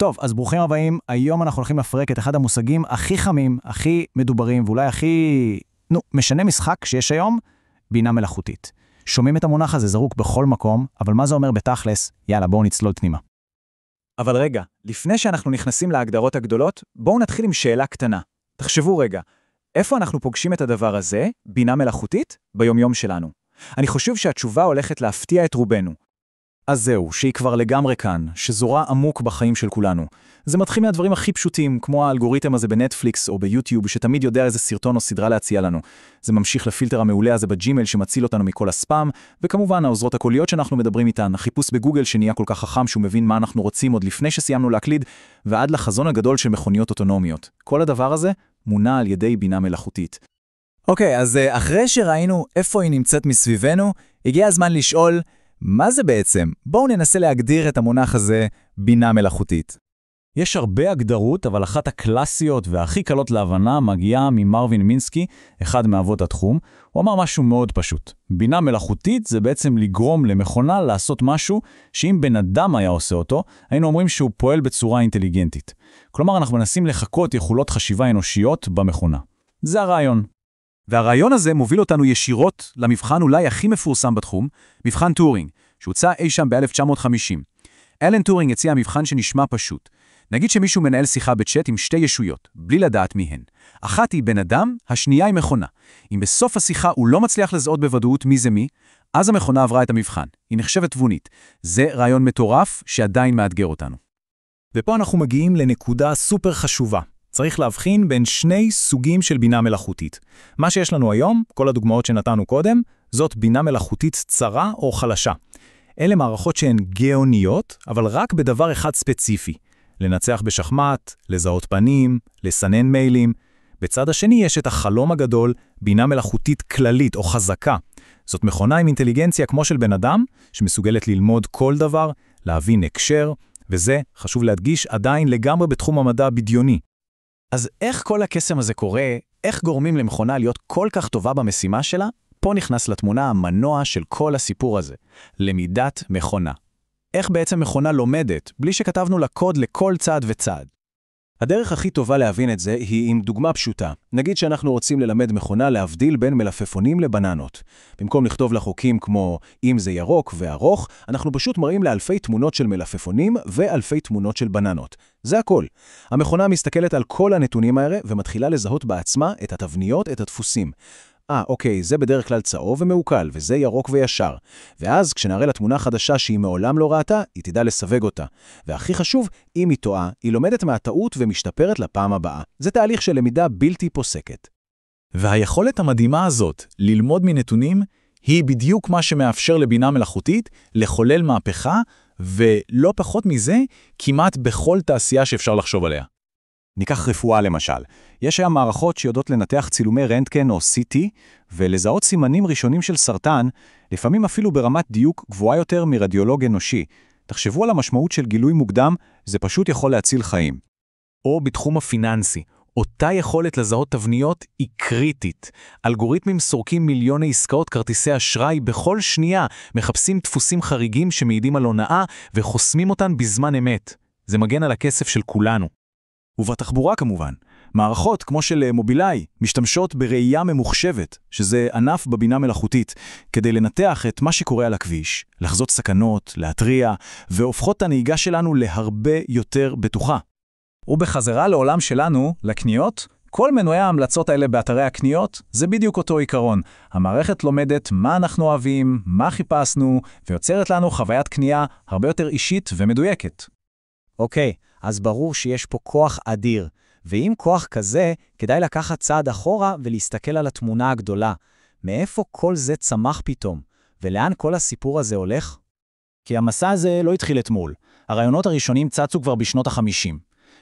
טוב, אז ברוכים הבאים. היום אנחנו הולכים לפרק את אחד המושגים הכי חמים, הכי מדוברים, ואולי הכי, משנה משחק שיש היום, בינה מלאכותית. שומעים את המונח הזה זרוק בכל מקום, אבל מה זה אומר בתכלס? יאללה, בואו נצלול פנימה. אבל רגע, לפני שאנחנו נכנסים להגדרות הגדולות, בואו נתחיל עם שאלה קטנה. תחשבו רגע, איפה אנחנו פוגשים את הדבר הזה, בינה מלאכותית, ביומיום שלנו? אני חושב שהתשובה הולכת להפתיע את רובנו. אז זהו, שהיא כבר לגמרי כאן, שזורה עמוק בחיים של כולנו. זה מתחיל מהדברים הכי פשוטים, כמו האלגוריתם הזה בנטפליקס או ביוטיוב, שתמיד יודע איזה סרטון או סדרה להציע לנו. זה ממשיך לפילטר המעולה הזה בג'ימייל שמציל אותנו מכל הספאם, וכמובן העוזרות הקוליות שאנחנו מדברים איתן, החיפוש בגוגל שנהיה כל כך חכם שהוא מבין מה אנחנו רוצים עוד לפני שסיימנו להקליד, ועד לחזון הגדול של מכוניות אוטונומיות. כל הדבר הזה מונע על ידי בינה מלאכותית. אוקיי, אז אחרי שראינו איפה היא נמצאת מסביבנו, הגיע הזמן לשאול, מה זה בעצם? בואו ננסה להגדיר את המונח הזה, בינה מלאכותית. יש הרבה הגדרות, אבל אחת הקלאסיות והכי קלות להבנה מגיעה ממרווין מינסקי, אחד מאבות התחום. הוא אמר משהו מאוד פשוט. בינה מלאכותית זה בעצם לגרום למכונה לעשות משהו שאם בן אדם היה עושה אותו, היינו אומרים שהוא פועל בצורה אינטליגנטית. כלומר, אנחנו מנסים לחקות יכולות חשיבה אנושיות במכונה. זה הרעיון. והרעיון הזה מוביל אותנו ישירות למבחן אולי הכי מפורסם בתחום, מבחן טורינג, שהוצא אי שם ב-1950. אלן טורינג הציע מבחן שנשמע פשוט. נגיד שמישהו מנהל שיחה בצ'אט עם שתי ישויות, בלי לדעת מי הן. אחת היא בן אדם, השנייה היא מכונה. אם בסוף השיחה הוא לא מצליח לזהות בוודאות מי זה מי, אז המכונה עברה את המבחן. היא נחשבת תבונית. זה רעיון מטורף שעדיין מאתגר אותנו. ופה אנחנו מגיעים לנקודה סופר חשובה. צריך להבחין בין שני סוגים של בינה מלאכותית. מה שיש לנו היום, כל הדוגמאות שנתנו קודם, זאת בינה מלאכותית צרה או חלשה. אלה מערכות שהן גאוניות, אבל רק בדבר אחד ספציפי. לנצח בשחמט, לזהות פנים, לסנן מיילים. בצד השני יש את החלום הגדול, בינה מלאכותית כללית או חזקה. זאת מכונה עם אינטליגנציה כמו של בן אדם, שמסוגלת ללמוד כל דבר, להבין הקשר, וזה, חשוב להדגיש, עדיין לגמרי בתחום המדע הבדיוני. אז איך כל הקסם הזה קורה? איך גורמים למכונה להיות כל כך טובה במשימה שלה? פה נכנס לתמונה המנוע של כל הסיפור הזה. למידת מכונה. איך בעצם מכונה לומדת, בלי שכתבנו לה קוד לכל צעד וצעד? הדרך הכי טובה להבין את זה היא עם דוגמה פשוטה. נגיד שאנחנו רוצים ללמד מכונה להבדיל בין מלפפונים לבננות. במקום לכתוב לחוקים כמו אם זה ירוק וארוך, אנחנו פשוט מראים לאלפי תמונות של מלפפונים ואלפי תמונות של בננות. זה הכל. המכונה מסתכלת על כל הנתונים האלה ומתחילה לזהות בעצמה את התבניות, את הדפוסים. אוקיי, זה בדרך כלל צהוב ומעוקל, וזה ירוק וישר. ואז כשנראה לה תמונה חדשה שהיא מעולם לא ראתה, היא תדע לסווג אותה. והכי חשוב, אם היא טועה, היא לומדת מהטעות ומשתפרת לפעם הבאה. זה תהליך של למידה בלתי פוסקת. והיכולת המדהימה הזאת, ללמוד מנתונים, היא בדיוק מה שמאפשר לבינה מלאכותית לחולל מהפכה, ולא פחות מזה, כמעט בכל תעשייה שאפשר לחשוב עליה. ניקח רפואה למשל. יש היום מערכות שיודעות לנתח צילומי רנטגן או CT, ולזהות סימנים ראשונים של סרטן, לפעמים אפילו ברמת דיוק גבוהה יותר מרדיולוג אנושי. תחשבו על המשמעות של גילוי מוקדם, זה פשוט יכול להציל חיים. או בתחום הפיננסי, אותה יכולת לזהות תבניות היא קריטית. אלגוריתמים סורקים מיליוני עסקאות כרטיסי אשראי בכל שנייה, מחפשים דפוסים חריגים שמעידים על הונאה, וחוסמים אותן בזמן אמת. זה מגן על הכסף של כולנו. ובתחבורה כמובן, מערכות כמו של מובילאיי משתמשות בראייה ממוחשבת, שזה ענף בבינה מלאכותית, כדי לנתח את מה שקורה על הכביש, לחזות סכנות, להתריע, והופכות את הנהיגה שלנו להרבה יותר בטוחה. ובחזרה לעולם שלנו, לקניות, כל מנועי ההמלצות האלה באתרי הקניות, זה בדיוק אותו עיקרון. המערכת לומדת מה אנחנו אוהבים, מה חיפשנו, ויוצרת לנו חוויית קנייה הרבה יותר אישית ומדויקת. אוקיי, אז ברור שיש פה כוח אדיר, ועם כוח כזה, כדאי לקחת צעד אחורה ולהסתכל על התמונה הגדולה. מאיפה כל זה צמח פתאום? ולאן כל הסיפור הזה הולך? כי המסע הזה לא התחיל אתמול. הרעיונות הראשונים צצו כבר בשנות ה-50.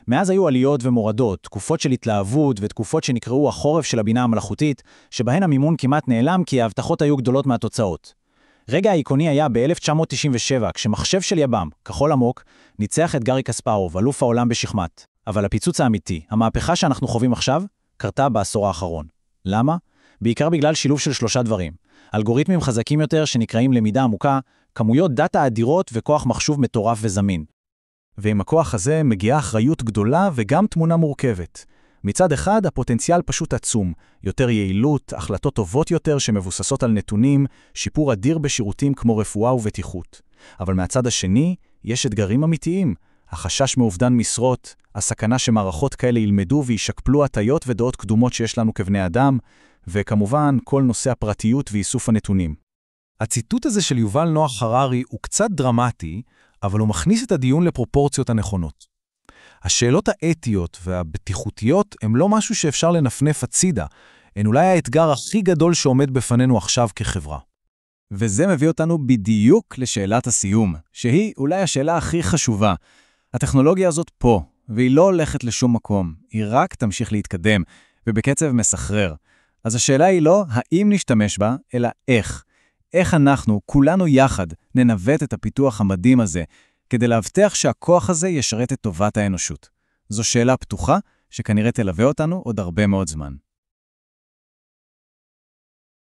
מאז היו עליות ומורדות, תקופות של התלהבות ותקופות שנקראו החורף של הבינה המלאכותית, שבהן המימון כמעט נעלם כי ההבטחות היו גדולות מהתוצאות. רגע האיקוני היה ב-1997, כשמחשב של יב"ם, כחול עמוק, ניצח את גארי קספרוב, אלוף העולם בשחמט. אבל הפיצוץ האמיתי, המהפכה שאנחנו חווים עכשיו, קרתה בעשור האחרון. למה? בעיקר בגלל שילוב של 3 דברים. אלגוריתמים חזקים יותר שנקראים למידה עמוקה, כמויות דאטה אדירות וכוח מחשוב מטורף וזמין. ועם הכוח הזה מגיעה אחריות גדולה וגם תמונה מורכבת. מצד אחד, הפוטנציאל פשוט עצום, יותר יעילות, החלטות טובות יותר שמבוססות על נתונים, שיפור אדיר בשירותים כמו רפואה ובטיחות. אבל מהצד השני, יש אתגרים אמיתיים, החשש מאובדן משרות, הסכנה שמערכות כאלה ילמדו וישקפלו הטיות ודעות קדומות שיש לנו כבני אדם, וכמובן, כל נושא הפרטיות ואיסוף הנתונים. הציטוט הזה של יובל נוח הררי הוא קצת דרמטי, אבל הוא מכניס את הדיון לפרופורציות הנכונות. השאלות האתיות והבטיחותיות הם לא משהו שאפשר לנפנף הצידה, הן אולי האתגר הכי גדול שעומד בפנינו עכשיו כחברה. וזה מביא אותנו בדיוק לשאלת הסיום, שהיא אולי השאלה הכי חשובה. הטכנולוגיה הזאת פה, והיא לא הולכת לשום מקום, היא רק תמשיך להתקדם, ובקצב מסחרר. אז השאלה היא לא האם נשתמש בה, אלא איך. איך אנחנו, כולנו יחד, ננווט את הפיתוח המדהים הזה, כדי להבטיח שהכוח הזה ישרת את טובת האנושות. זו שאלה פתוחה, שכנראה תלווה אותנו עוד הרבה מאוד זמן.